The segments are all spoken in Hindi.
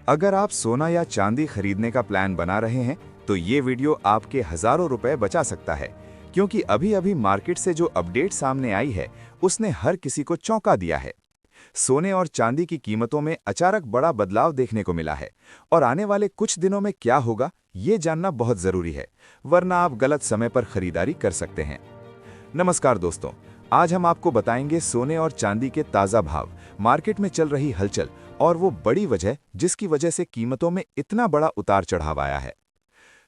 अगर आप सोना या चांदी खरीदने का प्लान बना रहे हैं तो ये वीडियो आपके हजारों रुपए बचा सकता है, क्योंकि अभी अभी मार्केट से जो अपडेट सामने आई है उसने हर किसी को चौंका दिया है। सोने और चांदी की कीमतों में अचानक बड़ा बदलाव देखने को मिला है और आने वाले कुछ दिनों में क्या होगा ये जानना बहुत जरूरी है, वरना आप गलत समय पर खरीदारी कर सकते हैं। नमस्कार दोस्तों, आज हम आपको बताएंगे सोने और चांदी के ताज़ा भाव, मार्केट में चल रही हलचल और वो बड़ी वजह जिसकी वजह से कीमतों में इतना बड़ा उतार चढ़ाव आया है।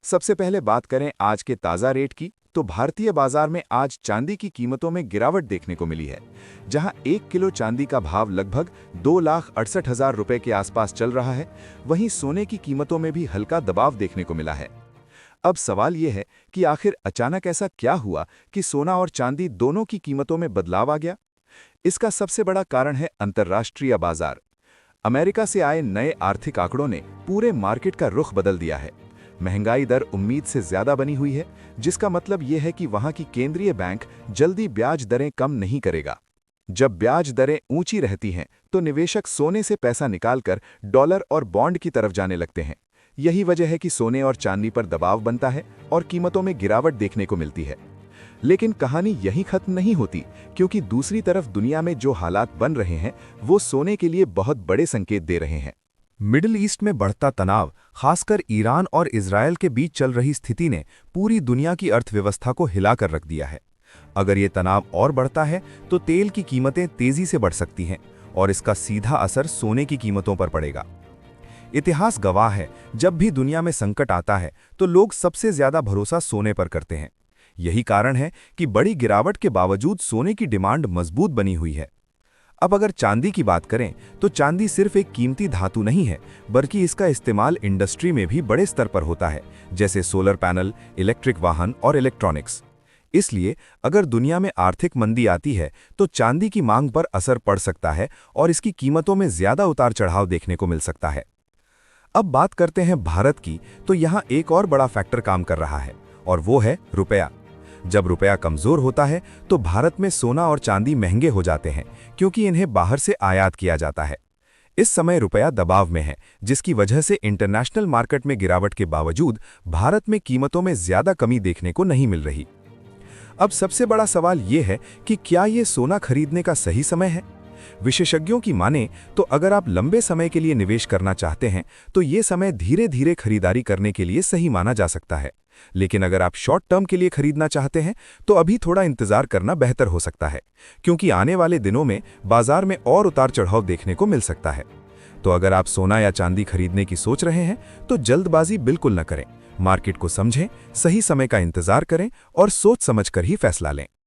सबसे पहले बात करें आज के ताज़ा रेट की, तो भारतीय बाजार में आज चांदी की कीमतों में गिरावट देखने को मिली है। जहां 1 किलो चांदी का भाव लगभग 2,68,000 रुपए के आसपास चल रहा है, वहीं सोने की कीमतों में भी हल्का दबाव देखने को मिला है। अब सवाल यह है कि आखिर अचानक ऐसा क्या हुआ कि सोना और चांदी दोनों की कीमतों में बदलाव आ गया। इसका सबसे बड़ा कारण है अंतर्राष्ट्रीय बाजार। अमेरिका से आए नए आर्थिक आंकड़ों ने पूरे मार्केट का रुख बदल दिया है। महंगाई दर उम्मीद से ज्यादा बनी हुई है, जिसका मतलब यह है कि वहां की केंद्रीय बैंक जल्दी ब्याज दरें कम नहीं करेगा। जब ब्याज दरें ऊंची रहती हैं तो निवेशक सोने से पैसा निकालकर डॉलर और बॉन्ड की तरफ जाने लगते हैं। यही वजह है कि सोने और चांदी पर दबाव बनता है और कीमतों में गिरावट देखने को मिलती है। लेकिन कहानी यहीं खत्म नहीं होती, क्योंकि दूसरी तरफ दुनिया में जो हालात बन रहे हैं वो सोने के लिए बहुत बड़े संकेत दे रहे हैं। मिडिल ईस्ट में बढ़ता तनाव, खासकर ईरान और इजरायल के बीच चल रही स्थिति ने पूरी दुनिया की अर्थव्यवस्था को हिलाकर रख दिया है। अगर ये तनाव और बढ़ता है तो तेल की कीमतें तेजी से बढ़ सकती हैं और इसका सीधा असर सोने की कीमतों पर पड़ेगा। इतिहास गवाह है, जब भी दुनिया में संकट आता है तो लोग सबसे ज्यादा भरोसा सोने पर करते हैं। यही कारण है कि बड़ी गिरावट के बावजूद सोने की डिमांड मजबूत बनी हुई है। अब अगर चांदी की बात करें तो चांदी सिर्फ एक कीमती धातु नहीं है, बल्कि इसका इस्तेमाल इंडस्ट्री में भी बड़े स्तर पर होता है, जैसे सोलर पैनल, इलेक्ट्रिक वाहन और इलेक्ट्रॉनिक्स। इसलिए अगर दुनिया में आर्थिक मंदी आती है तो चांदी की मांग पर असर पड़ सकता है और इसकी कीमतों में ज्यादा उतार चढ़ाव देखने को मिल सकता है। अब बात करते हैं भारत की, तो यहाँ एक और बड़ा फैक्टर काम कर रहा है और वो है रुपया। जब रुपया कमजोर होता है तो भारत में सोना और चांदी महंगे हो जाते हैं, क्योंकि इन्हें बाहर से आयात किया जाता है। इस समय रुपया दबाव में है, जिसकी वजह से इंटरनेशनल मार्केट में गिरावट के बावजूद भारत में कीमतों में ज्यादा कमी देखने को नहीं मिल रही। अब सबसे बड़ा सवाल ये है कि क्या ये सोना खरीदने का सही समय है। विशेषज्ञों की माने तो अगर आप लंबे समय के लिए निवेश करना चाहते हैं तो ये समय धीरे धीरे खरीदारी करने के लिए सही माना जा सकता है। लेकिन अगर आप शॉर्ट टर्म के लिए खरीदना चाहते हैं तो अभी थोड़ा इंतजार करना बेहतर हो सकता है, क्योंकि आने वाले दिनों में बाजार में और उतार चढ़ाव देखने को मिल सकता है। तो अगर आप सोना या चांदी खरीदने की सोच रहे हैं तो जल्दबाजी बिल्कुल न करें। मार्केट को समझें, सही समय का इंतजार करें और सोच समझकर ही फैसला लें।